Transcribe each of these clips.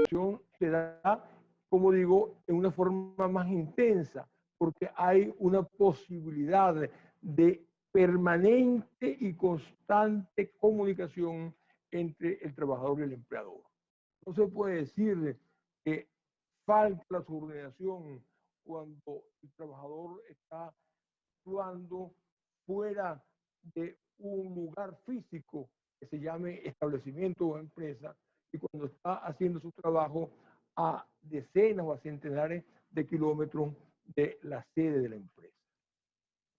subordinación se da, como digo, en una forma más intensa, porque hay una posibilidad de permanente y constante comunicación entre el trabajador y el empleador. No se puede decir que falta la subordinación cuando el trabajador está actuando fuera de un lugar físico que se llame establecimiento o empresa, y cuando está haciendo su trabajo a decenas o a centenares de kilómetros de la sede de la empresa.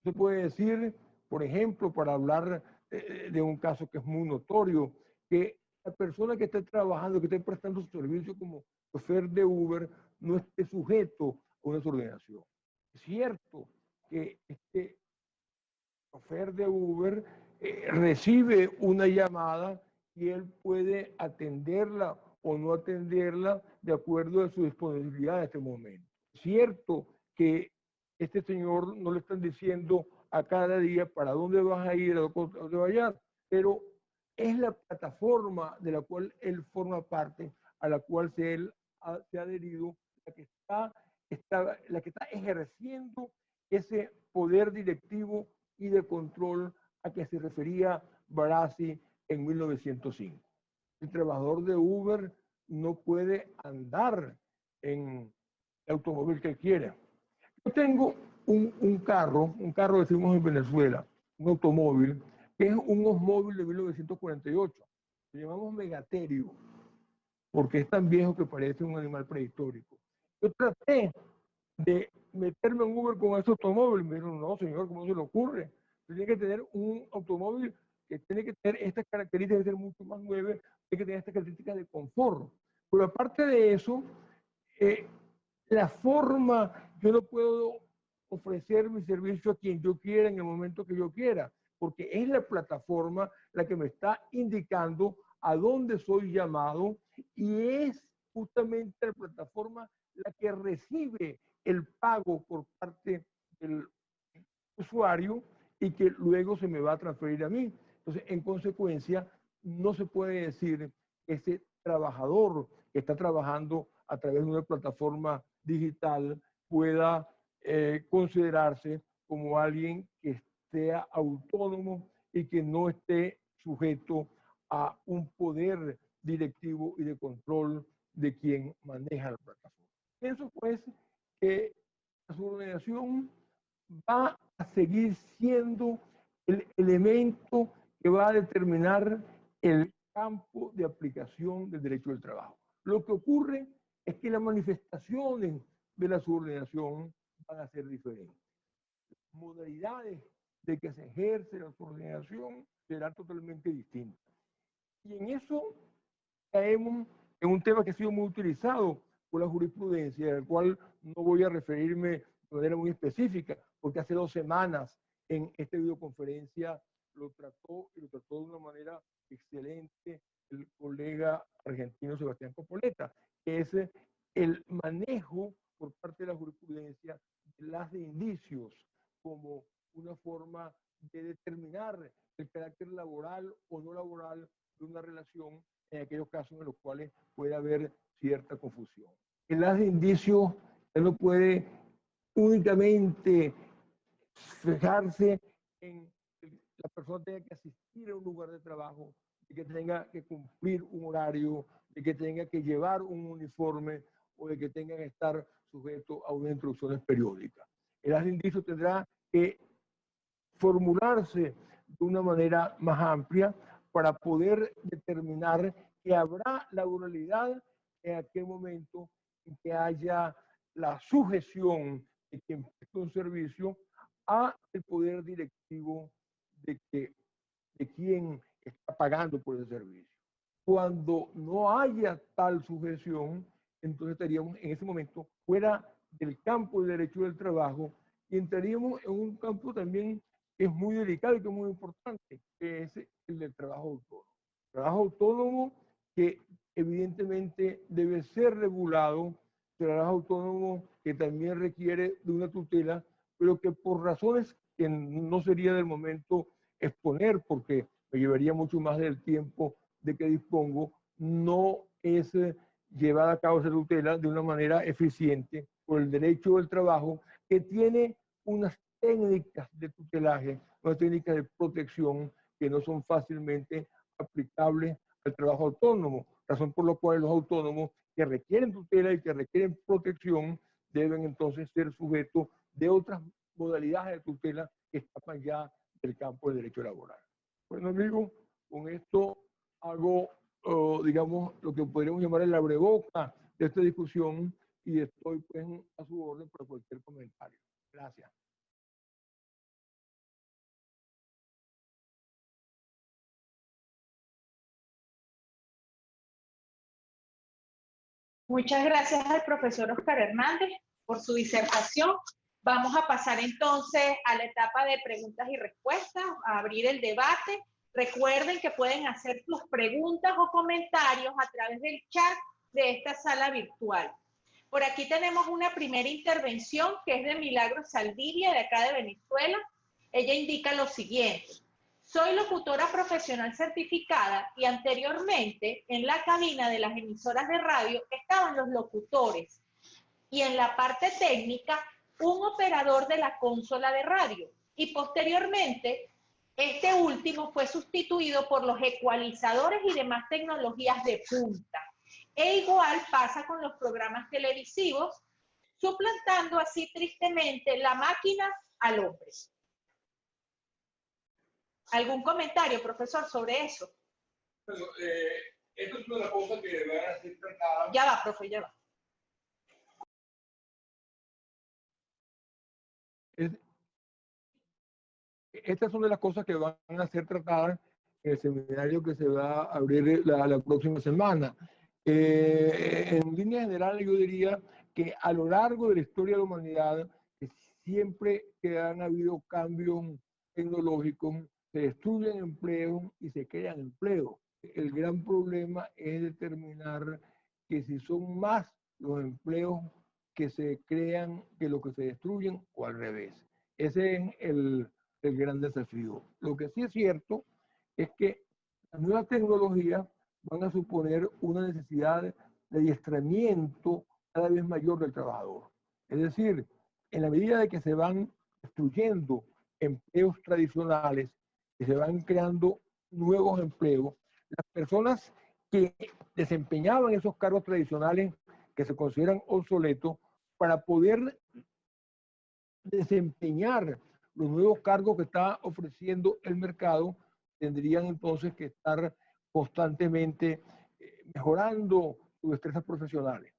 Se puede decir, por ejemplo, para hablar de un caso que es muy notorio, que la persona que esté trabajando, que esté prestando su servicio como chofer de Uber, no esté sujeto a una subordinación. Es cierto que este chofer de Uber recibe una llamada y él puede atenderla o no atenderla de acuerdo a su disponibilidad en este momento. Es cierto que este señor no le están diciendo a cada día para dónde vas a ir, a dónde vayas, pero es la plataforma de la cual él forma parte, a la cual se ha adherido, la que está ejerciendo ese poder directivo y de control a que se refería Barassi en 1905. El trabajador de Uber no puede andar en el automóvil que quiera. Yo tengo un carro decimos en Venezuela, un automóvil, que es un Oldsmobile de 1948. Lo llamamos Megaterio, porque es tan viejo que parece un animal prehistórico. Yo traté de meterme en Uber con ese automóvil. Me dijeron, no, señor, ¿cómo se le ocurre? Tiene que tener un automóvil que tiene que tener estas características de ser mucho más nuevo, tiene que tener estas características de confort. Pero aparte de eso, la forma, yo no puedo ofrecer mi servicio a quien yo quiera en el momento que yo quiera, porque es la plataforma la que me está indicando a dónde soy llamado, y es justamente la plataforma la que recibe el pago por parte del usuario y que luego se me va a transferir a mí. Entonces, en consecuencia, no se puede decir que ese trabajador que está trabajando a través de una plataforma digital pueda considerarse como alguien que sea autónomo y que no esté sujeto a un poder directivo y de control de quien maneja la plataforma. Pienso pues que la subordinación va a seguir siendo el elemento que va a determinar el campo de aplicación del derecho del trabajo. Lo que ocurre es que las manifestaciones de la subordinación van a ser diferentes. Las modalidades de que se ejerce la subordinación serán totalmente distintas. Y en eso caemos en un tema que ha sido muy utilizado por la jurisprudencia, al cual no voy a referirme de manera muy específica, porque hace 2 semanas en esta videoconferencia lo trató de una manera excelente el colega argentino Sebastián Copoleta, que es el manejo por parte de la jurisprudencia de las de indicios como una forma de determinar el carácter laboral o no laboral de una relación en aquellos casos en los cuales puede haber cierta confusión. El haz de indicios no puede únicamente fijarse en que la persona tenga que asistir a un lugar de trabajo, de que tenga que cumplir un horario, de que tenga que llevar un uniforme o de que tenga que estar sujeto a unas instrucciones periódicas. El haz de indicios tendrá que formularse de una manera más amplia para poder determinar que habrá laboralidad en aquel momento en que haya la sujeción de quien presta un servicio a el poder directivo de quien está pagando por el servicio. Cuando no haya tal sujeción, entonces estaríamos en ese momento fuera del campo del derecho del trabajo y entraríamos en un campo también que es muy delicado y que es muy importante, que es el del trabajo autónomo. Trabajo autónomo que evidentemente debe ser regulado, trabajo autónomo que también requiere de una tutela, pero que por razones que no sería del momento exponer, porque me llevaría mucho más del tiempo de que dispongo, no es llevada a cabo esa tutela de una manera eficiente por el derecho del trabajo, que tiene unas técnicas de tutelaje, unas técnicas de protección que no son fácilmente aplicables al trabajo autónomo, razón por la cual los autónomos que requieren tutela y que requieren protección deben entonces ser sujetos de otras modalidades de tutela que escapan ya del campo del derecho laboral. Bueno, amigos, con esto hago, digamos, lo que podríamos llamar el abreboca de esta discusión y estoy pues a su orden para cualquier comentario. Gracias. Muchas gracias al profesor Oscar Hernández por su disertación. Vamos a pasar entonces a la etapa de preguntas y respuestas, a abrir el debate. Recuerden que pueden hacer sus preguntas o comentarios a través del chat de esta sala virtual. Por aquí tenemos una primera intervención que es de Milagros Saldivia, de acá de Venezuela. Ella indica lo siguiente: soy locutora profesional certificada y anteriormente en la cabina de las emisoras de radio estaban los locutores y en la parte técnica un operador de la consola de radio, y posteriormente este último fue sustituido por los ecualizadores y demás tecnologías de punta. E igual pasa con los programas televisivos, suplantando así tristemente la máquina al hombre. ¿Algún comentario, profesor, sobre eso? Bueno, esto es una cosa que van a ser tratadas. Ya va, profe, ya va. Estas son de las cosas que van a ser tratadas en el seminario que se va a abrir la próxima semana. En línea general, yo diría que a lo largo de la historia de la humanidad, siempre que han habido cambios tecnológicos, se destruyen empleos y se crean empleos. El gran problema es determinar que si son más los empleos que se crean que los que se destruyen o al revés. Ese es el gran desafío. Lo que sí es cierto es que las nuevas tecnologías van a suponer una necesidad de adiestramiento cada vez mayor del trabajador. Es decir, en la medida de que se van destruyendo empleos tradicionales y se van creando nuevos empleos, las personas que desempeñaban esos cargos tradicionales que se consideran obsoletos, para poder desempeñar los nuevos cargos que está ofreciendo el mercado, tendrían entonces que estar constantemente mejorando sus destrezas profesionales.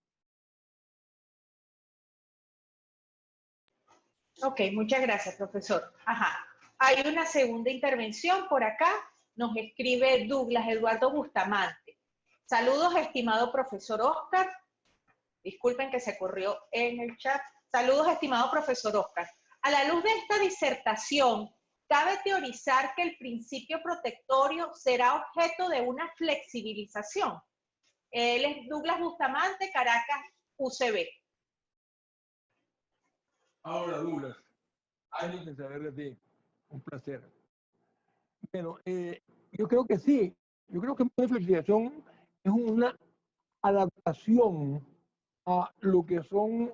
Ok, muchas gracias, profesor. Ajá. Hay una segunda intervención por acá. Nos escribe Douglas Eduardo Bustamante. Saludos, estimado profesor Oscar. Disculpen que se corrió en el chat. Saludos, estimado profesor Oscar. A la luz de esta disertación, ¿cabe teorizar que el principio protectorio será objeto de una flexibilización? Él es Douglas Bustamante, Caracas, UCB. Ahora, Douglas, años sin saber de ti. Un placer. Bueno, yo creo que sí. Yo creo que una flexibilización es una adaptación a lo que son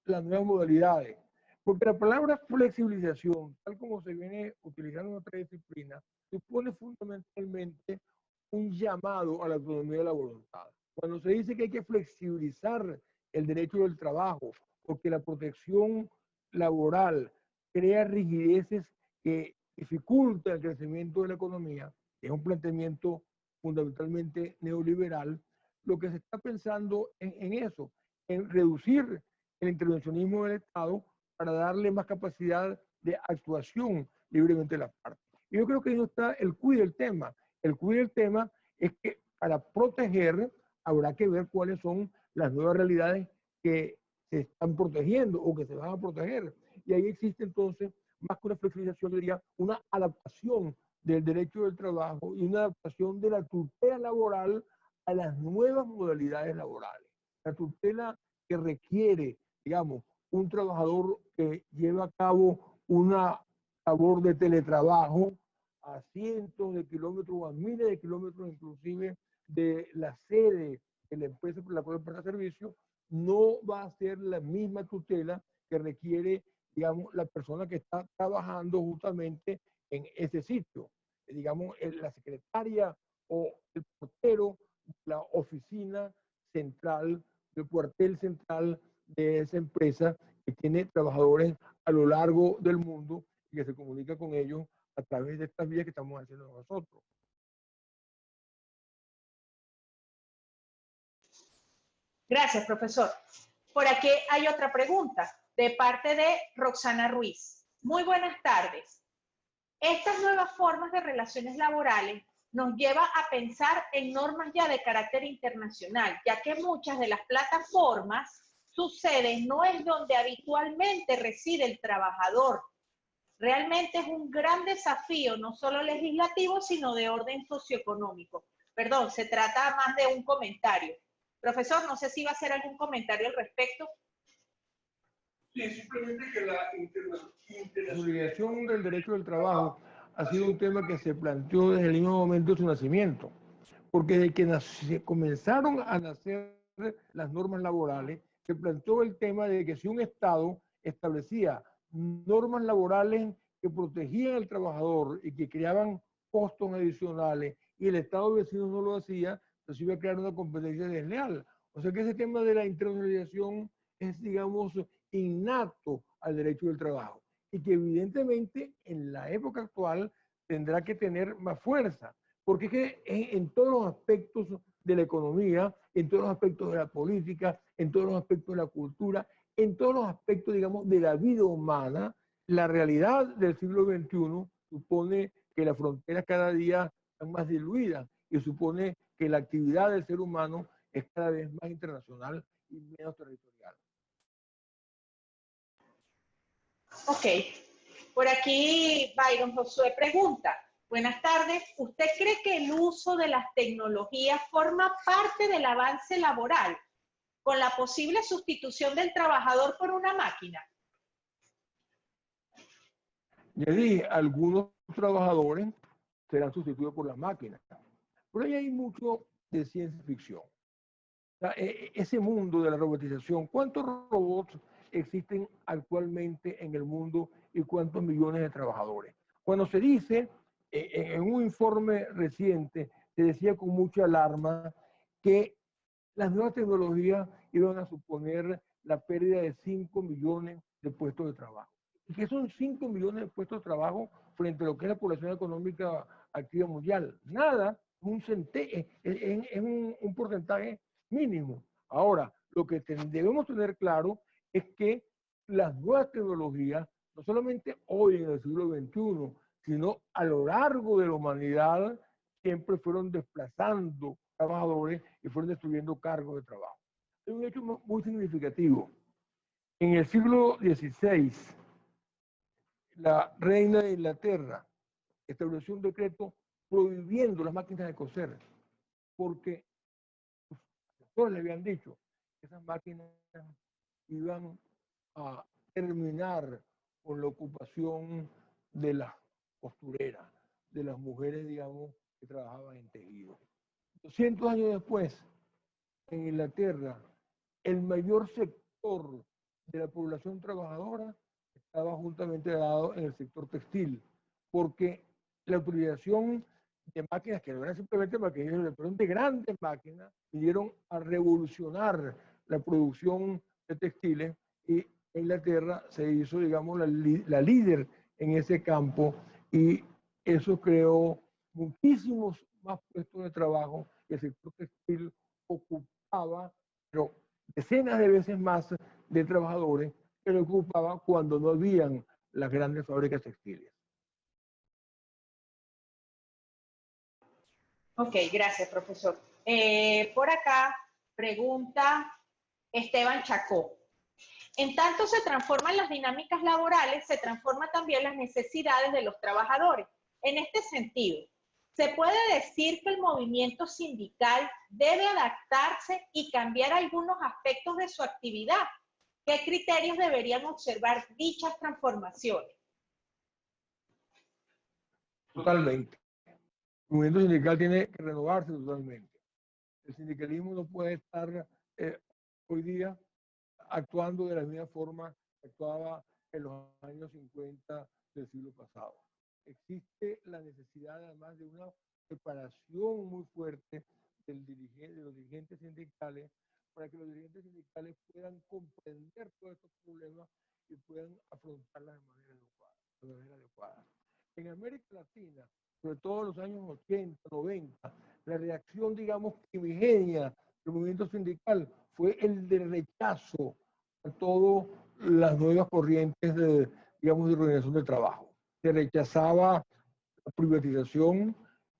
las nuevas modalidades. Porque la palabra flexibilización, tal como se viene utilizando en otra disciplina, supone fundamentalmente un llamado a la autonomía de la voluntad. Cuando se dice que hay que flexibilizar el derecho del trabajo, porque la protección laboral crea rigideces que dificultan el crecimiento de la economía, es un planteamiento fundamentalmente neoliberal, lo que se está pensando en eso, en reducir el intervencionismo del Estado para darle más capacidad de actuación libremente a las partes. Y yo creo que ahí no está el cuid del tema. El cuid del tema es que para proteger habrá que ver cuáles son las nuevas realidades que se están protegiendo o que se van a proteger. Y ahí existe entonces, más que una flexibilización, yo diría, una adaptación del derecho del trabajo y una adaptación de la tutela laboral a las nuevas modalidades laborales. La tutela que requiere, digamos, un trabajador que lleva a cabo una labor de teletrabajo a cientos de kilómetros o a miles de kilómetros inclusive de la sede que la empresa por la cual presta servicio no va a ser la misma tutela que requiere, digamos, la persona que está trabajando justamente en ese sitio. Digamos, la secretaria o el portero, la oficina central, el cuartel central de esa empresa que tiene trabajadores a lo largo del mundo y que se comunica con ellos a través de estas vías que estamos haciendo nosotros. Gracias, profesor. Por aquí hay otra pregunta de parte de Roxana Ruiz. Muy buenas tardes. Estas nuevas formas de relaciones laborales nos lleva a pensar en normas ya de carácter internacional, ya que muchas de las plataformas, su sede no es donde habitualmente reside el trabajador. Realmente es un gran desafío, no solo legislativo, sino de orden socioeconómico. Perdón, se trata más de un comentario. Profesor, no sé si va a hacer algún comentario al respecto. Sí, simplemente que la internacionalización del derecho del trabajo ha sido un tema que se planteó desde el mismo momento de su nacimiento, porque desde que comenzaron a nacer las normas laborales, se planteó el tema de que si un Estado establecía normas laborales que protegían al trabajador y que creaban costos adicionales y el Estado vecino no lo hacía, entonces iba a crear una competencia desleal. O sea que ese tema de la internacionalización es, digamos, innato al derecho del trabajo y que evidentemente en la época actual tendrá que tener más fuerza, porque es que en todos los aspectos de la economía, en todos los aspectos de la política, en todos los aspectos de la cultura, en todos los aspectos, digamos, de la vida humana, la realidad del siglo XXI supone que las fronteras cada día están más diluidas y supone que la actividad del ser humano es cada vez más internacional y menos territorial. Ok. Por aquí Byron Josué pregunta, buenas tardes, ¿usted cree que el uso de las tecnologías forma parte del avance laboral con la posible sustitución del trabajador por una máquina? Ya dije, algunos trabajadores serán sustituidos por las máquinas. Pero ahí hay mucho de ciencia ficción. O sea, ese mundo de la robotización, ¿cuántos robots existen actualmente en el mundo y cuántos millones de trabajadores? Cuando se dice, en un informe reciente, se decía con mucha alarma que las nuevas tecnologías iban a suponer la pérdida de 5 millones de puestos de trabajo. ¿Y qué son 5 millones de puestos de trabajo frente a lo que es la población económica activa mundial? Nada, es un porcentaje mínimo. Ahora, lo que debemos tener claro es que las nuevas tecnologías, no solamente hoy en el siglo XXI, sino a lo largo de la humanidad, siempre fueron desplazando trabajadores y fueron destruyendo cargos de trabajo. Es un hecho muy significativo. En el siglo XVI, la reina de Inglaterra estableció un decreto prohibiendo las máquinas de coser, porque sus asesores le habían dicho que esas máquinas iban a terminar con la ocupación de las costureras, de las mujeres, digamos, que trabajaban en tejido. 200 años después, en Inglaterra, el mayor sector de la población trabajadora estaba juntamente dado en el sector textil, porque la utilización de máquinas que no eran simplemente máquinas, pero de grandes máquinas, vinieron a revolucionar la producción de textiles y Inglaterra se hizo, digamos, la líder en ese campo y eso creó muchísimos más puestos de trabajo y el sector textil ocupaba, pero decenas de veces más de trabajadores que lo ocupaba cuando no habían las grandes fábricas textiles. Ok, gracias, profesor. Por acá pregunta Esteban Chacó. En tanto se transforman las dinámicas laborales, se transforman también las necesidades de los trabajadores. En este sentido, ¿se puede decir que el movimiento sindical debe adaptarse y cambiar algunos aspectos de su actividad? ¿Qué criterios deberían observar dichas transformaciones? Totalmente. El movimiento sindical tiene que renovarse totalmente. El sindicalismo no puede estar hoy día actuando de la misma forma que actuaba en los años 50 del siglo pasado. Existe la necesidad además de una preparación muy fuerte de los dirigentes sindicales para que los dirigentes sindicales puedan comprender todos estos problemas y puedan afrontarlas de manera adecuada. En América Latina, sobre todo en los años 80, 90, la reacción, digamos, primigenia del movimiento sindical fue el de rechazo a todas las nuevas corrientes de, digamos, de organización del trabajo. Se rechazaba la privatización,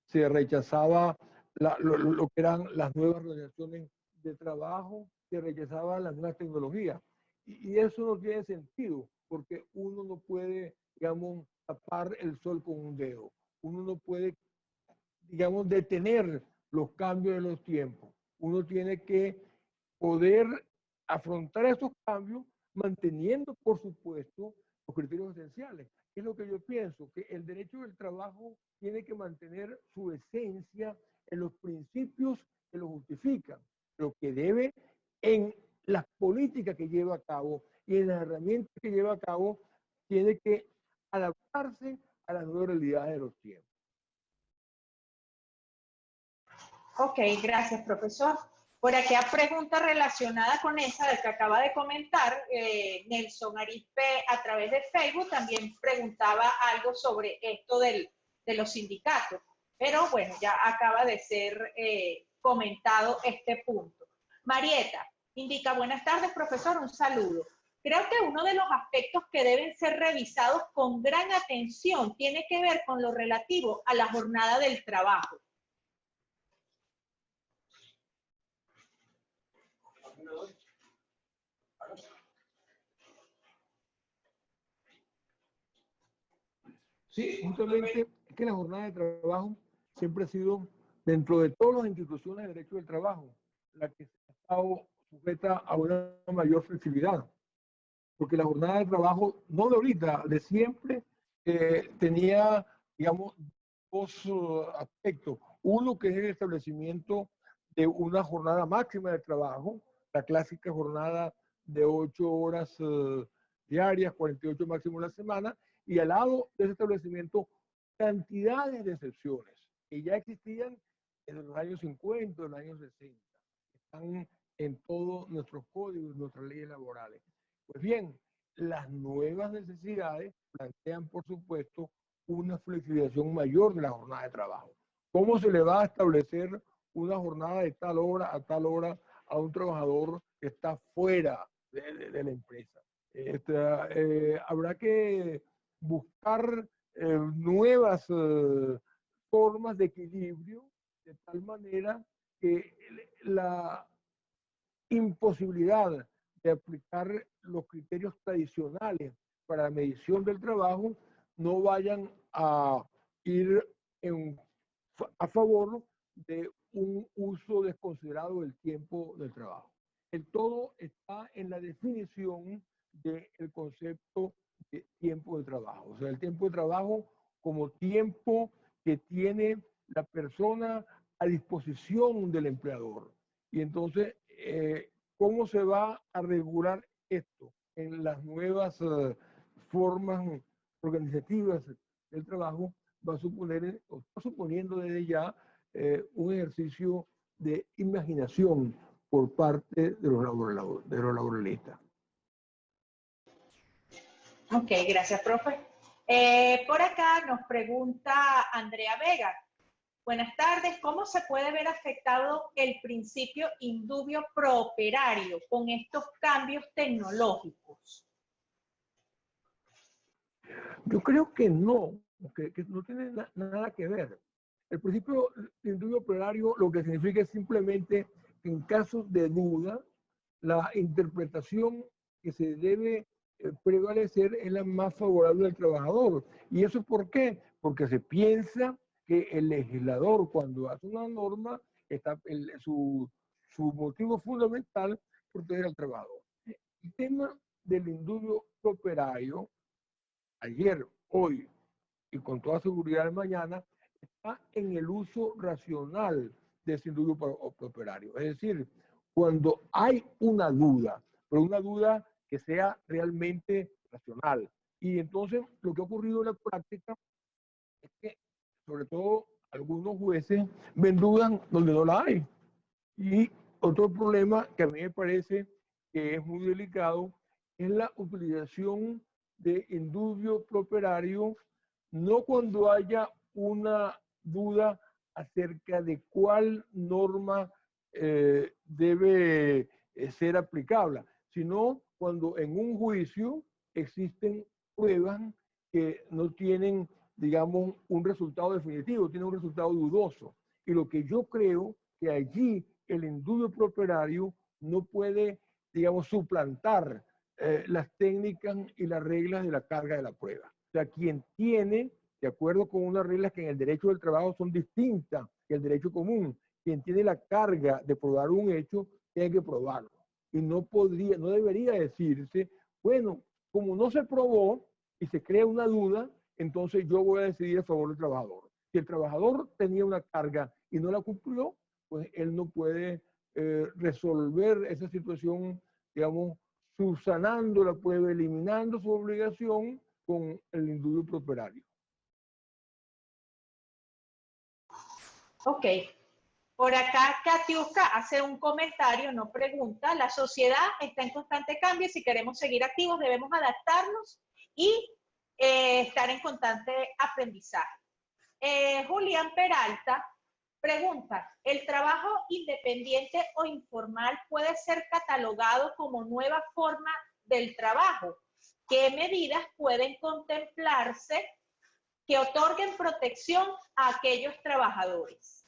se rechazaba lo que eran las nuevas organizaciones de trabajo, se rechazaban las nuevas tecnologías. Y eso no tiene sentido, porque uno no puede, digamos, tapar el sol con un dedo. Uno no puede, digamos, detener los cambios de los tiempos. Uno tiene que poder afrontar esos cambios manteniendo, por supuesto, los criterios esenciales. Es lo que yo pienso, que el derecho del trabajo tiene que mantener su esencia en los principios que lo justifican, lo que debe en las políticas que lleva a cabo y en las herramientas que lleva a cabo, tiene que adaptarse a las nuevas realidades de los tiempos. Ok, gracias, profesor. Por aquí hay pregunta relacionada con esa de que acaba de comentar. Nelson Arispe, a través de Facebook, también preguntaba algo sobre esto de los sindicatos. Pero bueno, ya acaba de ser comentado este punto. Marieta indica, buenas tardes, profesor, un saludo. Creo que uno de los aspectos que deben ser revisados con gran atención tiene que ver con lo relativo a la jornada del trabajo. Sí, justamente es que la jornada de trabajo siempre ha sido, dentro de todas las instituciones de derecho del trabajo, la que ha estado sujeta a una mayor flexibilidad. Porque la jornada de trabajo, no de ahorita, de siempre, tenía, digamos, dos aspectos. Uno que es el establecimiento de una jornada máxima de trabajo, la clásica jornada de 8 horas diarias, 48 máximo a la semana, y al lado de ese establecimiento, cantidades de excepciones que ya existían en los años 50, en los años 60. Están en todos nuestros códigos, nuestras leyes laborales. Pues bien, las nuevas necesidades plantean, por supuesto, una flexibilización mayor de la jornada de trabajo. ¿Cómo se le va a establecer una jornada de tal hora a un trabajador que está fuera de la empresa? Habrá que buscar nuevas formas de equilibrio de tal manera que la imposibilidad de aplicar los criterios tradicionales para la medición del trabajo no vayan a ir a favor de un uso desconsiderado del tiempo del trabajo. El todo está en la definición del concepto de tiempo de trabajo. O sea, el tiempo de trabajo como tiempo que tiene la persona a disposición del empleador. Y entonces, ¿cómo se va a regular esto en las nuevas formas organizativas del trabajo? Va a suponer, o está suponiendo desde ya, un ejercicio de imaginación por parte de los laboralistas. Ok, gracias, profe. Por acá nos pregunta Andrea Vega. Buenas tardes. ¿Cómo se puede ver afectado el principio indubio pro operario con estos cambios tecnológicos? Yo creo que no tiene nada que ver. El principio indubio operario lo que significa es simplemente que en casos de duda, la interpretación que se debe prevalecer es la más favorable al trabajador. ¿Y eso por qué? Porque se piensa que el legislador, cuando hace una norma, su motivo fundamental es proteger al trabajador. El tema del indubio operario, ayer, hoy y con toda seguridad mañana, está en el uso racional de ese indulto propietario. Es decir, cuando hay una duda, pero una duda que sea realmente racional. Y entonces lo que ha ocurrido en la práctica es que, sobre todo, algunos jueces ven dudas donde no la hay. Y otro problema que a mí me parece que es muy delicado es la utilización de indubio properario, no cuando haya una duda acerca de cuál norma debe ser aplicable, sino cuando en un juicio existen pruebas que no tienen, digamos, un resultado definitivo, tienen un resultado dudoso. Y lo que yo creo que allí el indubio properario no puede, digamos, suplantar las técnicas y las reglas de la carga de la prueba. O sea, quien tiene, de acuerdo con unas reglas que en el derecho del trabajo son distintas que el derecho común, quien tiene la carga de probar un hecho, tiene que probarlo. Y no podría, no debería decirse, bueno, como no se probó y se crea una duda, entonces yo voy a decidir a favor del trabajador. Si el trabajador tenía una carga y no la cumplió, pues él no puede resolver esa situación, digamos, subsanando la prueba, eliminando su obligación con el indubio properario. Ok. Por acá, Katiuska hace un comentario, no pregunta. La sociedad está en constante cambio y si queremos seguir activos debemos adaptarnos y estar en constante aprendizaje. Julián Peralta pregunta, ¿el trabajo independiente o informal puede ser catalogado como nueva forma del trabajo? ¿Qué medidas pueden contemplarse que otorguen protección a aquellos trabajadores?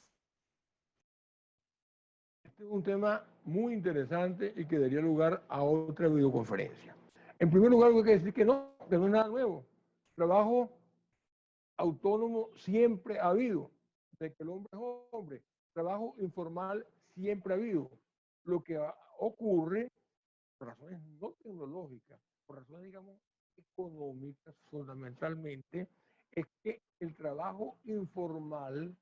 Este es un tema muy interesante y que daría lugar a otra videoconferencia. En primer lugar, hay que decir que no es nada nuevo. Trabajo autónomo siempre ha habido, de que el hombre es hombre. Trabajo informal siempre ha habido. Lo que ocurre, por razones no tecnológicas, por razones, digamos, económicas fundamentalmente, es que el trabajo informal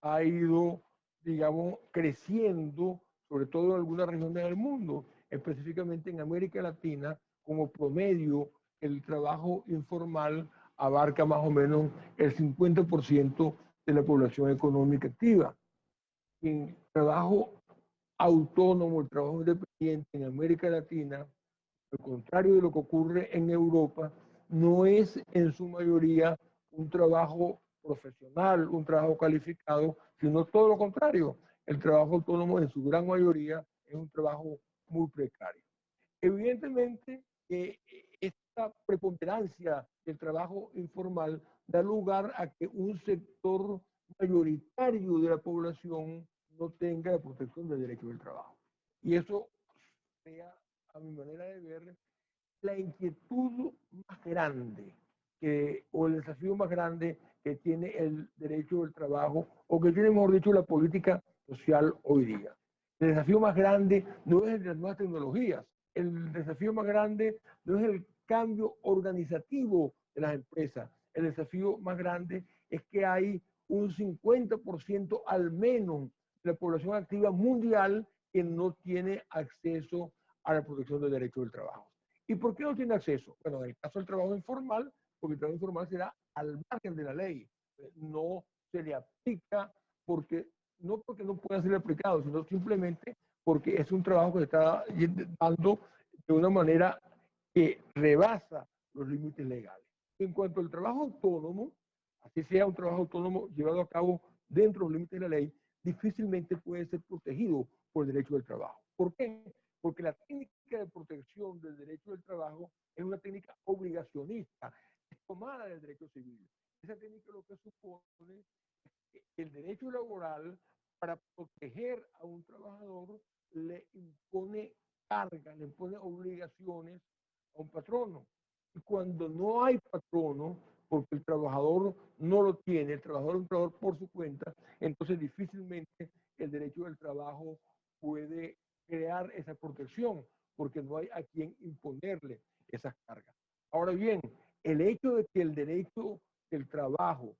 ha ido, digamos, creciendo, sobre todo en algunas regiones del mundo, específicamente en América Latina, como promedio, el trabajo informal abarca más o menos el 50% de la población económica activa. En trabajo autónomo, el trabajo independiente en América Latina, al contrario de lo que ocurre en Europa, no es en su mayoría un trabajo profesional, un trabajo calificado, sino todo lo contrario. El trabajo autónomo en su gran mayoría es un trabajo muy precario. Evidentemente, esta preponderancia del trabajo informal da lugar a que un sector mayoritario de la población no tenga la protección del derecho del trabajo. Y eso crea, a mi manera de ver, la inquietud más grande o el desafío más grande que tiene el derecho del trabajo o que tiene, mejor dicho, la política social hoy día. El desafío más grande no es el de las nuevas tecnologías, el desafío más grande no es el cambio organizativo de las empresas, el desafío más grande es que hay un 50% al menos de la población activa mundial que no tiene acceso a la protección del derecho del trabajo. ¿Y por qué no tiene acceso? Bueno, en el caso del trabajo informal, porque el trabajo informal será al margen de la ley, no se le aplica porque no pueda ser aplicado, sino simplemente porque es un trabajo que se está dando de una manera que rebasa los límites legales. En cuanto al trabajo autónomo, así sea un trabajo autónomo llevado a cabo dentro de los límites de la ley, difícilmente puede ser protegido por el derecho del trabajo. ¿Por qué? Porque la técnica de protección del derecho del trabajo es una técnica obligacionista, tomada del derecho civil. Esa técnica lo que supone es que el derecho laboral, para proteger a un trabajador, le impone cargas, le impone obligaciones a un patrono. Y cuando no hay patrono, porque el trabajador no lo tiene, el trabajador es un trabajador por su cuenta, entonces difícilmente el derecho del trabajo puede crear esa protección, porque no hay a quien imponerle esas cargas. Ahora bien, el hecho de que el derecho del trabajo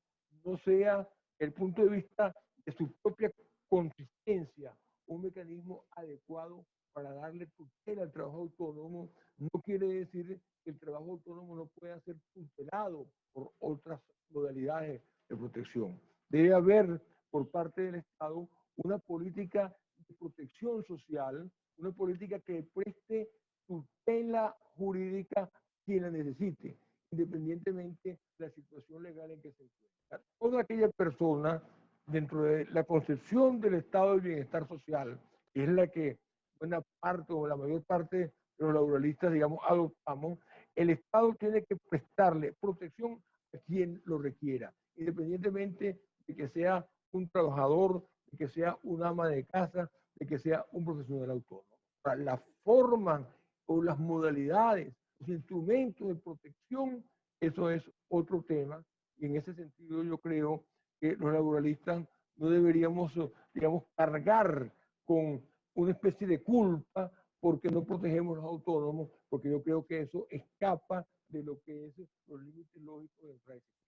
no sea el punto de vista de su propia consistencia, un mecanismo adecuado para darle tutela al trabajo autónomo, no quiere decir que el trabajo autónomo no pueda ser tutelado por otras modalidades de protección. Debe haber por parte del Estado una política de protección social, una política que preste tutela jurídica a quien la necesite, independientemente de la situación legal en que se encuentra. Toda aquella persona dentro de la concepción del estado del bienestar social, que es la que buena parte o la mayor parte de los laboralistas, digamos, adoptamos, el Estado tiene que prestarle protección a quien lo requiera, independientemente de que sea un trabajador, de que sea un ama de casa, de que sea un profesional autónomo. La forma o las modalidades, los instrumentos de protección, eso es otro tema. Y en ese sentido yo creo que los laboralistas no deberíamos, digamos, cargar con una especie de culpa porque no protegemos a los autónomos, porque yo creo que eso escapa de lo que es los límites lógicos del régimen.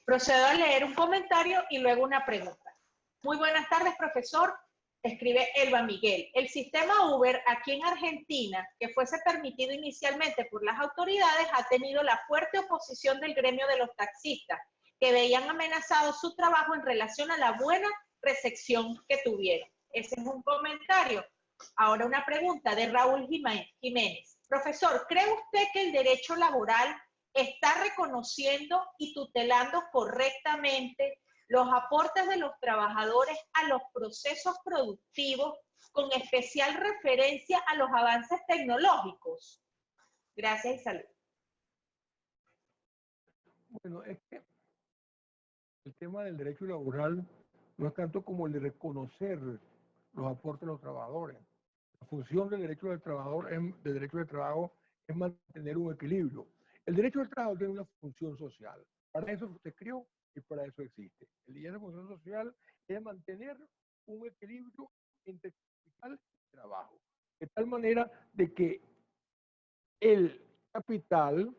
Procedo a leer un comentario y luego una pregunta. Muy buenas tardes, profesor. Escribe Elba Miguel. El sistema Uber aquí en Argentina, que fuese permitido inicialmente por las autoridades, ha tenido la fuerte oposición del gremio de los taxistas, que veían amenazado su trabajo en relación a la buena recepción que tuvieron. Ese es un comentario. Ahora una pregunta de Raúl Jiménez. Profesor, ¿cree usted que el derecho laboral está reconociendo y tutelando correctamente los aportes de los trabajadores a los procesos productivos con especial referencia a los avances tecnológicos? Gracias y salud. Bueno, es que el tema del derecho laboral no es tanto como el de reconocer los aportes de los trabajadores. La función del derecho del trabajador, del derecho del trabajo, es mantener un equilibrio. El derecho del trabajo tiene una función social. Para eso se creó y para eso existe. Y esa función social es mantener un equilibrio entre capital y trabajo. De tal manera de que el capital,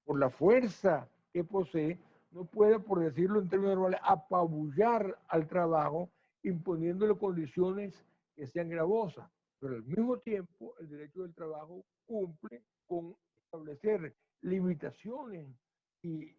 por la fuerza que posee, no puede, por decirlo en términos normales, apabullar al trabajo imponiéndole condiciones que sean gravosas. Pero al mismo tiempo, el derecho del trabajo cumple con establecer limitaciones y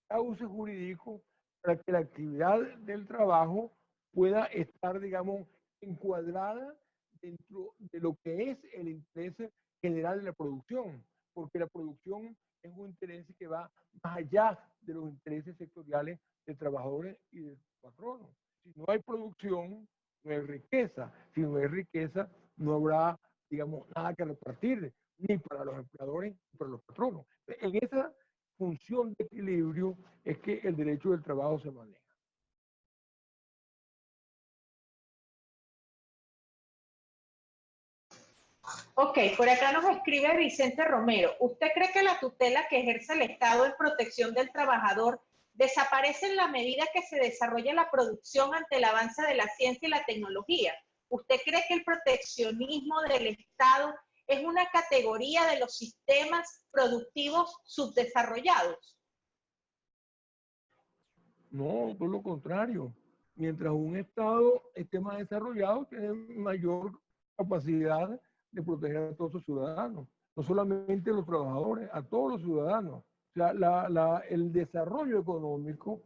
cauces jurídicos para que la actividad del trabajo pueda estar, digamos, encuadrada dentro de lo que es el interés general de la producción, porque la producción es un interés que va más allá de los intereses sectoriales de trabajadores y de patronos. Si no hay producción, no hay riqueza. Si no hay riqueza, no habrá, digamos, nada que repartir, ni para los empleadores ni para los patronos. En esa función de equilibrio es que el derecho del trabajo se maneja. Ok, por acá nos escribe Vicente Romero. ¿Usted cree que la tutela que ejerce el Estado en protección del trabajador desaparece en la medida que se desarrolla la producción ante el avance de la ciencia y la tecnología? ¿Usted cree que el proteccionismo del Estado es una categoría de los sistemas productivos subdesarrollados? No, por lo contrario. Mientras un Estado esté más desarrollado, tiene mayor capacidad de proteger a todos sus ciudadanos, no solamente a los trabajadores, a todos los ciudadanos. O sea, el desarrollo económico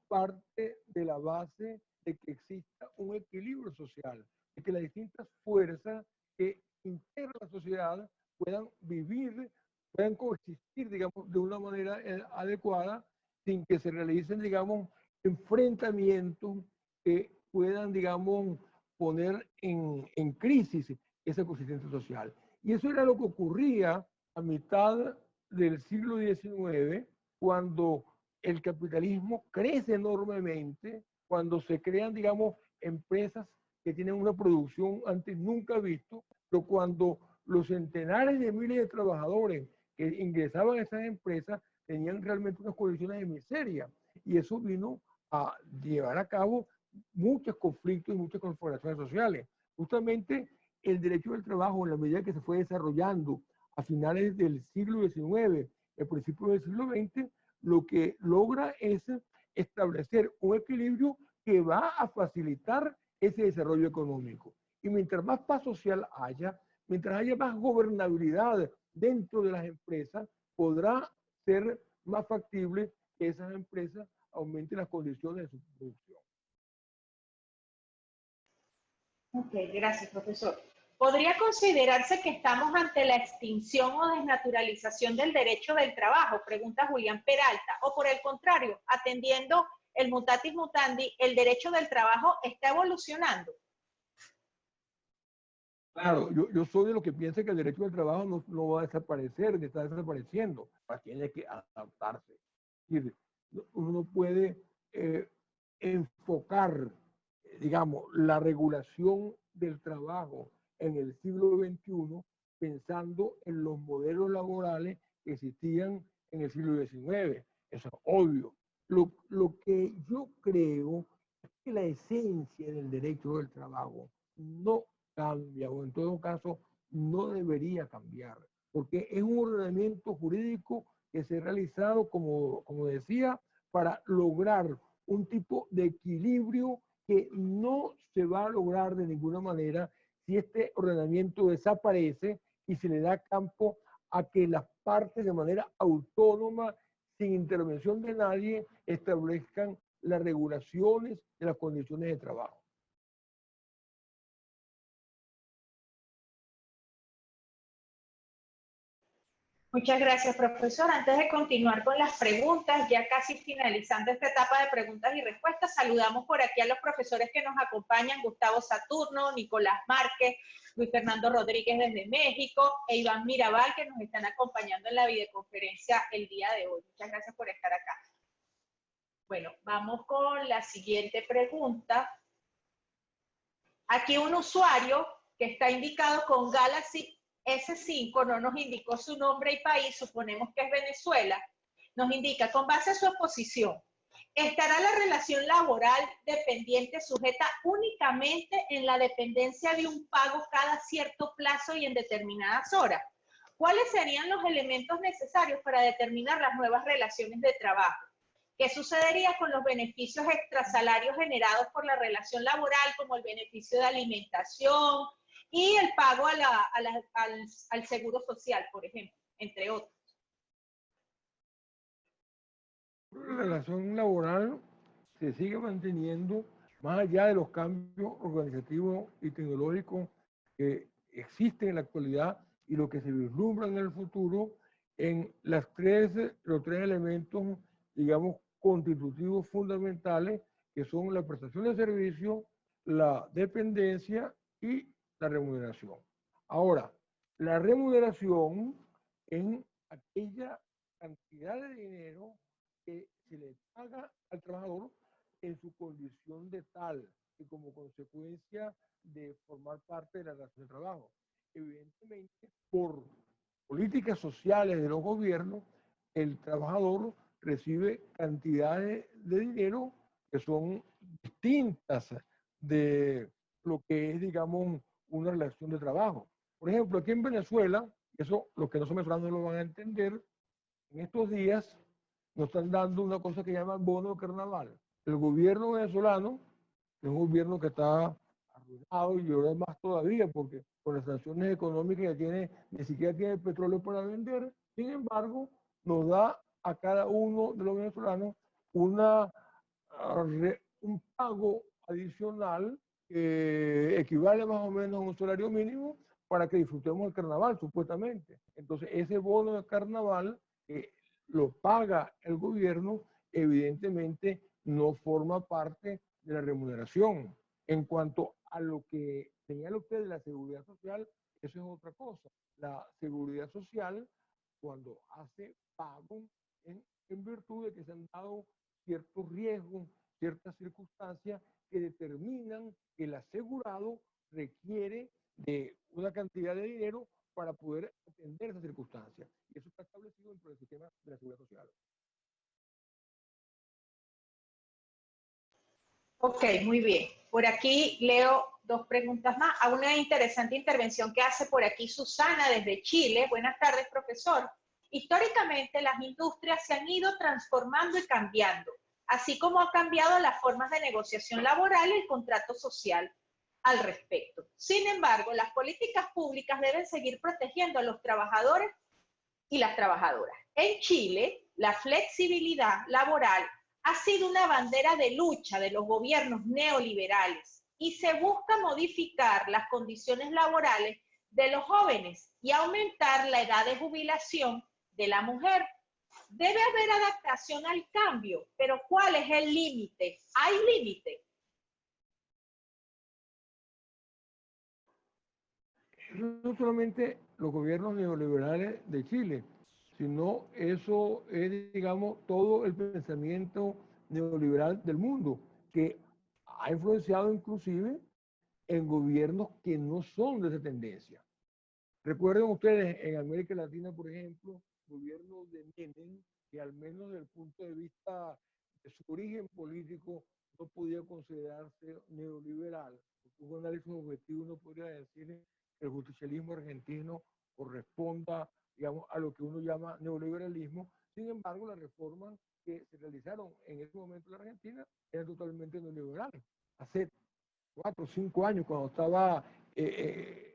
parte de la base de que exista un equilibrio social, de que las distintas fuerzas que integran la sociedad puedan vivir, puedan coexistir, digamos, de una manera adecuada, sin que se realicen, digamos, enfrentamientos que puedan, digamos, poner en crisis ese coeficiente social. Y eso era lo que ocurría a mitad del siglo XIX, cuando el capitalismo crece enormemente, cuando se crean, digamos, empresas que tienen una producción antes nunca visto, pero cuando los centenares de miles de trabajadores que ingresaban a esas empresas tenían realmente unas condiciones de miseria. Y eso vino a llevar a cabo muchos conflictos y muchas configuraciones sociales. Justamente el derecho del trabajo, en la medida que se fue desarrollando a finales del siglo XIX, el principio del siglo XX, lo que logra es establecer un equilibrio que va a facilitar ese desarrollo económico. Y mientras más paz social haya, mientras haya más gobernabilidad dentro de las empresas, podrá ser más factible que esas empresas aumenten las condiciones de su producción. Ok, gracias, profesor. ¿Podría considerarse que estamos ante la extinción o desnaturalización del derecho del trabajo? Pregunta Julián Peralta. O por el contrario, atendiendo el mutatis mutandi, ¿el derecho del trabajo está evolucionando? Claro, yo soy de los que piensa que el derecho del trabajo no va a desaparecer, que está desapareciendo, tiene que adaptarse. Es decir, uno puede enfocar, digamos, la regulación del trabajo en el siglo XXI pensando en los modelos laborales que existían en el siglo XIX. Eso es obvio. Lo que yo creo es que la esencia del derecho del trabajo no cambia, o en todo caso no debería cambiar, porque es un ordenamiento jurídico que se ha realizado, como decía, para lograr un tipo de equilibrio que no se va a lograr de ninguna manera si este ordenamiento desaparece y se le da campo a que las partes de manera autónoma, sin intervención de nadie, establezcan las regulaciones de las condiciones de trabajo. Muchas gracias, profesor. Antes de continuar con las preguntas, ya casi finalizando esta etapa de preguntas y respuestas, saludamos por aquí a los profesores que nos acompañan: Gustavo Saturno, Nicolás Márquez, Luis Fernando Rodríguez desde México e Iván Mirabal, que nos están acompañando en la videoconferencia el día de hoy. Muchas gracias por estar acá. Bueno, vamos con la siguiente pregunta. Aquí un usuario que está indicado con Galaxy S5, no nos indicó su nombre y país, suponemos que es Venezuela, nos indica: con base a su exposición, ¿estará la relación laboral dependiente sujeta únicamente en la dependencia de un pago cada cierto plazo y en determinadas horas? ¿Cuáles serían los elementos necesarios para determinar las nuevas relaciones de trabajo? ¿Qué sucedería con los beneficios extrasalarios generados por la relación laboral, como el beneficio de alimentación y el pago al seguro social, por ejemplo, entre otros? La relación laboral se sigue manteniendo más allá de los cambios organizativos y tecnológicos que existen en la actualidad y lo que se vislumbra en el futuro en los tres elementos, digamos, constitutivos fundamentales, que son la prestación de servicio, la dependencia y la remuneración. Ahora, la remuneración en aquella cantidad de dinero que se le paga al trabajador en su condición de tal y como consecuencia de formar parte de la relación de trabajo. Evidentemente, por políticas sociales de los gobiernos, el trabajador recibe cantidades de dinero que son distintas de lo que es, digamos, una relación de trabajo. Por ejemplo, aquí en Venezuela, eso los que no son venezolanos no lo van a entender, en estos días nos están dando una cosa que llaman bono de carnaval. El gobierno venezolano es un gobierno que está arruinado y ahora más todavía porque con las sanciones económicas que tiene, ni siquiera tiene petróleo para vender. Sin embargo, nos da a cada uno de los venezolanos un pago adicional que equivale más o menos a un salario mínimo para que disfrutemos el carnaval, supuestamente. Entonces, ese bono de carnaval lo paga el gobierno, evidentemente no forma parte de la remuneración. En cuanto a lo que señala usted de la seguridad social, eso es otra cosa. La seguridad social, cuando hace pago en virtud de que se han dado ciertos riesgos, ciertas circunstancias que determinan que el asegurado requiere de una cantidad de dinero para poder atender esas circunstancias. Y eso está establecido dentro del sistema de la seguridad social. Ok, muy bien. Por aquí leo dos preguntas más. A una interesante intervención que hace por aquí Susana desde Chile. Buenas tardes, profesor. Históricamente las industrias se han ido transformando y cambiando, así como ha cambiado las formas de negociación laboral y el contrato social al respecto. Sin embargo, las políticas públicas deben seguir protegiendo a los trabajadores y las trabajadoras. En Chile, la flexibilidad laboral ha sido una bandera de lucha de los gobiernos neoliberales y se busca modificar las condiciones laborales de los jóvenes y aumentar la edad de jubilación de la mujer. Debe haber adaptación al cambio, pero ¿cuál es el límite? ¿Hay límite? No solamente los gobiernos neoliberales de Chile, sino eso es, digamos, todo el pensamiento neoliberal del mundo, que ha influenciado inclusive en gobiernos que no son de esa tendencia. Recuerden ustedes, en América Latina, por ejemplo, gobierno de Menem, que al menos desde el punto de vista de su origen político no podía considerarse neoliberal. Un análisis objetivo no podría decir que el justicialismo argentino corresponda, digamos, a lo que uno llama neoliberalismo. Sin embargo, las reformas que se realizaron en ese momento en la Argentina eran totalmente neoliberales. Hace 4 o 5 años, cuando estaba en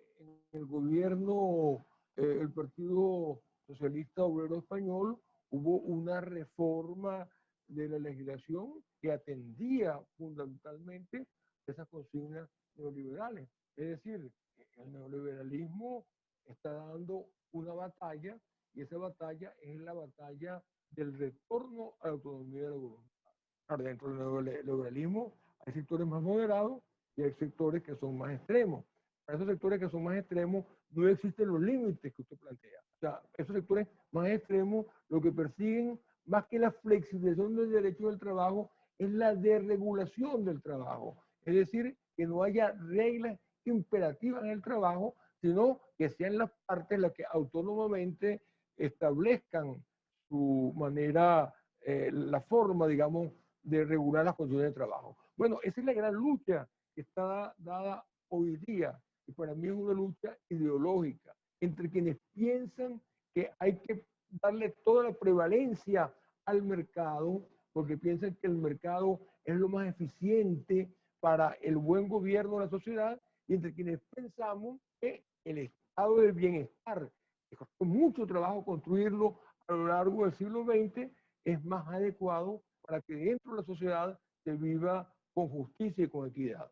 el gobierno, el Partido Socialista Obrero Español, hubo una reforma de la legislación que atendía fundamentalmente esas consignas neoliberales. Es decir, el neoliberalismo está dando una batalla y esa batalla es la batalla del retorno a la autonomía de la voluntad. Ahora, dentro del neoliberalismo hay sectores más moderados y hay sectores que son más extremos. Para esos sectores que son más extremos no existen los límites que usted plantea. O sea, esos sectores más extremos lo que persiguen, más que la flexibilización del derecho del trabajo, es la desregulación del trabajo. Es decir, que no haya reglas imperativas en el trabajo, sino que sean las partes las que autónomamente establezcan su manera, la forma, digamos, de regular las condiciones de trabajo. Bueno, esa es la gran lucha que está dada hoy día, y para mí es una lucha ideológica entre quienes piensan que hay que darle toda la prevalencia al mercado, porque piensan que el mercado es lo más eficiente para el buen gobierno de la sociedad, y entre quienes pensamos que el estado del bienestar, que costó mucho trabajo construirlo a lo largo del siglo XX, es más adecuado para que dentro de la sociedad se viva con justicia y con equidad.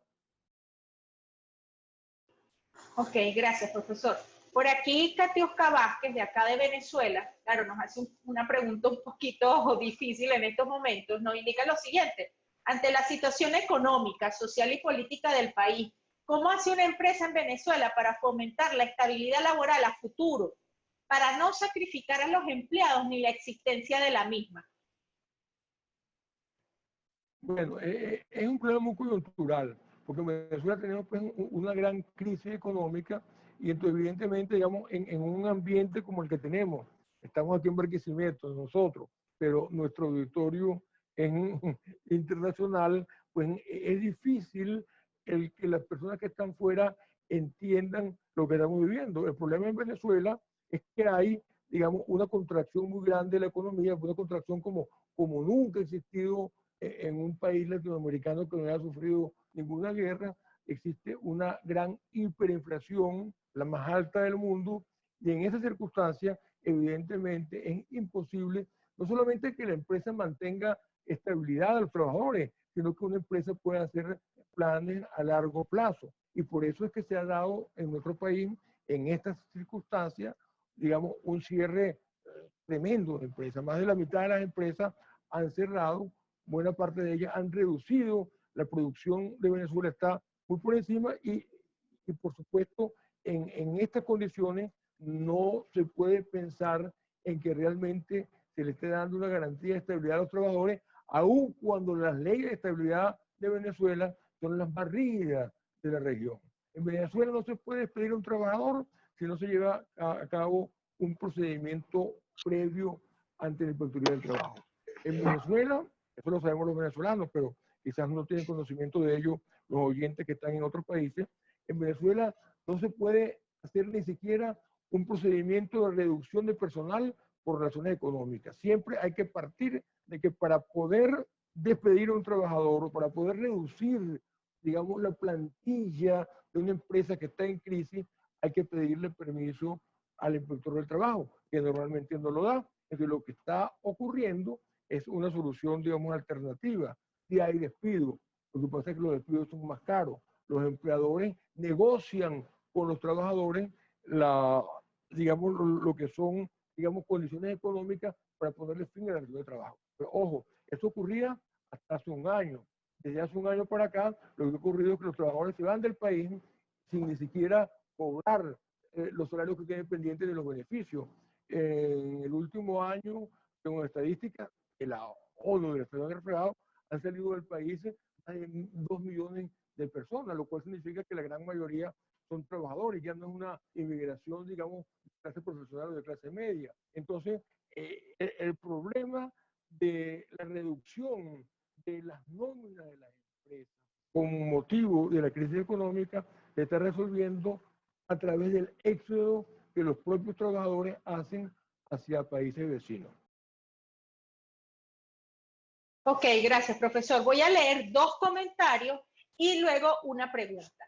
Ok, gracias, profesor. Por aquí, Katiuska Vázquez, de acá de Venezuela, claro, nos hace una pregunta un poquito difícil en estos momentos, nos indica lo siguiente: ante la situación económica, social y política del país, ¿cómo hace una empresa en Venezuela para fomentar la estabilidad laboral a futuro, para no sacrificar a los empleados ni la existencia de la misma? Bueno, es un problema muy coyuntural, porque en Venezuela tenemos pues, una gran crisis económica y entonces evidentemente, digamos, en un ambiente como el que tenemos, estamos aquí en Barquisimeto nosotros, pero nuestro auditorio es internacional, pues es difícil el que las personas que están fuera entiendan lo que estamos viviendo. El problema en Venezuela es que hay, digamos, una contracción muy grande de la economía, una contracción como nunca ha existido en un país latinoamericano que no haya sufrido ninguna guerra. Existe una gran hiperinflación, la más alta del mundo, y en esa circunstancia, evidentemente, es imposible no solamente que la empresa mantenga estabilidad a los trabajadores, sino que una empresa pueda hacer planes a largo plazo. Y por eso es que se ha dado en nuestro país, en estas circunstancias, digamos, un cierre tremendo de empresas. Más de la mitad de las empresas han cerrado, buena parte de ellas han reducido la producción de Venezuela está muy por encima y por supuesto, en estas condiciones no se puede pensar en que realmente se le esté dando una garantía de estabilidad a los trabajadores, aun cuando las leyes de estabilidad de Venezuela son las más rígidas de la región. En Venezuela no se puede despedir a un trabajador si no se lleva a cabo un procedimiento previo ante la Inspectoría del Trabajo. En Venezuela, eso lo sabemos los venezolanos, pero quizás no tienen conocimiento de ello los oyentes que están en otros países, en Venezuela no se puede hacer ni siquiera un procedimiento de reducción de personal por razones económicas. Siempre hay que partir de que para poder despedir a un trabajador o para poder reducir, digamos, la plantilla de una empresa que está en crisis, hay que pedirle permiso al inspector del trabajo, que normalmente no lo da. Entonces, lo que está ocurriendo es una solución, digamos, alternativa. Si hay despido, lo que pasa es que los despidos son más caros. Los empleadores negocian con los trabajadores digamos, lo que son, digamos, condiciones económicas para ponerle fin a la relación de trabajo. Pero ojo, eso ocurría hasta hace un año. Desde hace un año para acá, lo que ha ocurrido es que los trabajadores se van del país sin ni siquiera cobrar los salarios que tienen pendientes de los beneficios. En el último año, según estadísticas, de la ONU, del Estado reflejado, han salido del país 2 millones de personas, lo cual significa que la gran mayoría son trabajadores, ya no es una inmigración, digamos, de clase profesional o de clase media. Entonces, el problema de la reducción de las nóminas de las empresas como motivo de la crisis económica se está resolviendo a través del éxodo que los propios trabajadores hacen hacia países vecinos. Ok, gracias, profesor. Voy a leer 2 comentarios y luego una pregunta.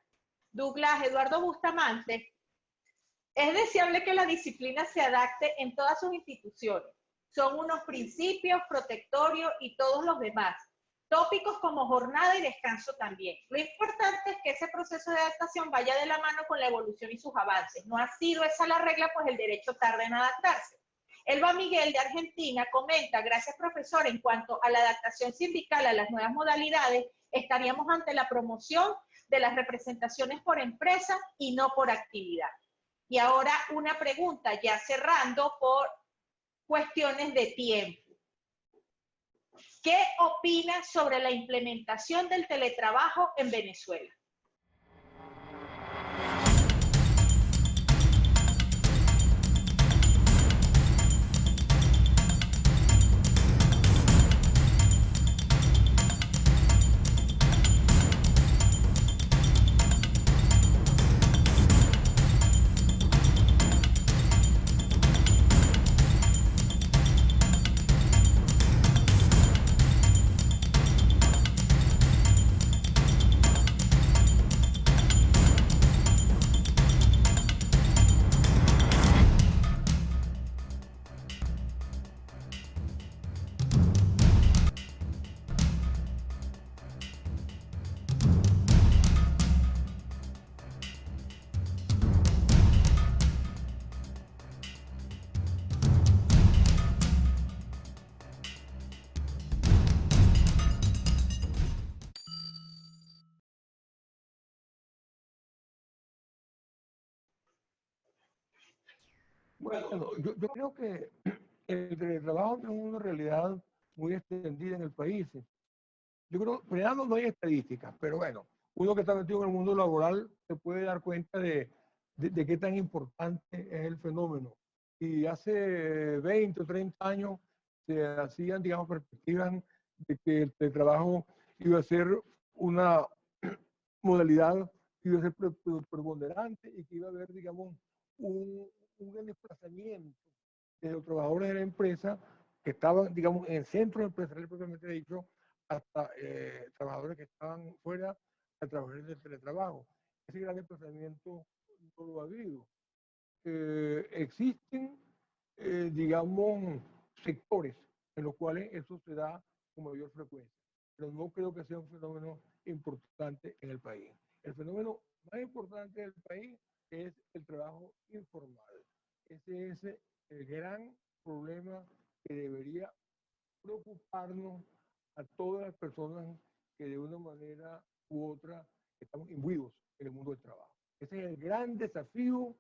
Douglas Eduardo Bustamante: es deseable que la disciplina se adapte en todas sus instituciones. Son unos principios protectorios y todos los demás. Tópicos como jornada y descanso también. Lo importante es que ese proceso de adaptación vaya de la mano con la evolución y sus avances. No ha sido esa la regla, pues el derecho tarda en adaptarse. Elba Miguel de Argentina comenta: gracias, profesor, en cuanto a la adaptación sindical a las nuevas modalidades, estaríamos ante la promoción de las representaciones por empresa y no por actividad. Y ahora una pregunta, ya cerrando por cuestiones de tiempo. ¿Qué opina sobre la implementación del teletrabajo en Venezuela? Bueno, yo creo que el teletrabajo es una realidad muy extendida en el país. Yo creo, primero no hay estadísticas, pero bueno, uno que está metido en el mundo laboral se puede dar cuenta de qué tan importante es el fenómeno. Y hace 20 o 30 años se hacían, digamos, perspectivas de que el teletrabajo iba a ser una modalidad que iba a ser preponderante y que iba a haber, digamos, un gran desplazamiento de los trabajadores de la empresa que estaban, digamos, en el centro empresarial propiamente dicho, hasta trabajadores que estaban fuera a través del teletrabajo. Ese gran desplazamiento no lo ha habido. Existen, digamos, sectores en los cuales eso se da con mayor frecuencia, pero no creo que sea un fenómeno importante en el país. El fenómeno más importante del país es el trabajo informal. Ese es el gran problema que debería preocuparnos a todas las personas que de una manera u otra estamos imbuidos en el mundo del trabajo. Ese es el gran desafío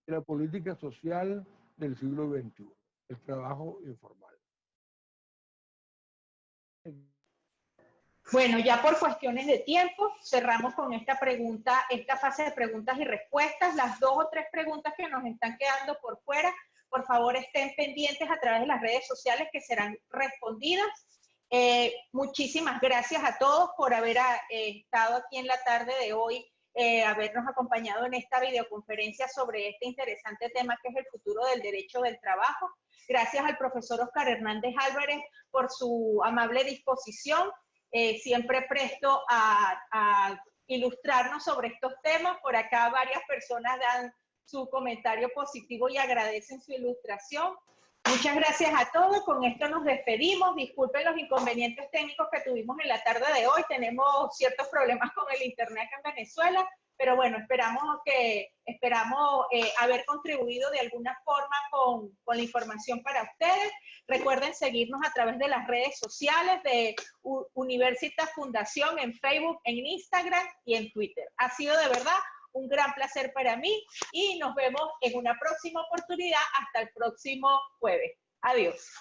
de la política social del siglo XXI, el trabajo informal. Bueno, ya por cuestiones de tiempo, cerramos con esta pregunta, esta fase de preguntas y respuestas. Las 2 o 3 preguntas que nos están quedando por fuera, por favor estén pendientes a través de las redes sociales que serán respondidas. Muchísimas gracias a todos por haber estado aquí en la tarde de hoy, habernos acompañado en esta videoconferencia sobre este interesante tema que es el futuro del derecho del trabajo. Gracias al profesor Oscar Hernández Álvarez por su amable disposición. Siempre presto a ilustrarnos sobre estos temas. Por acá varias personas dan su comentario positivo y agradecen su ilustración. Muchas gracias a todos. Con esto nos despedimos. Disculpen los inconvenientes técnicos que tuvimos en la tarde de hoy. Tenemos ciertos problemas con el internet acá en Venezuela, pero bueno, esperamos haber contribuido de alguna forma con la información para ustedes. Recuerden seguirnos a través de las redes sociales de Universitas Fundación en Facebook, en Instagram y en Twitter. Ha sido de verdad un gran placer para mí y nos vemos en una próxima oportunidad hasta el próximo jueves. Adiós.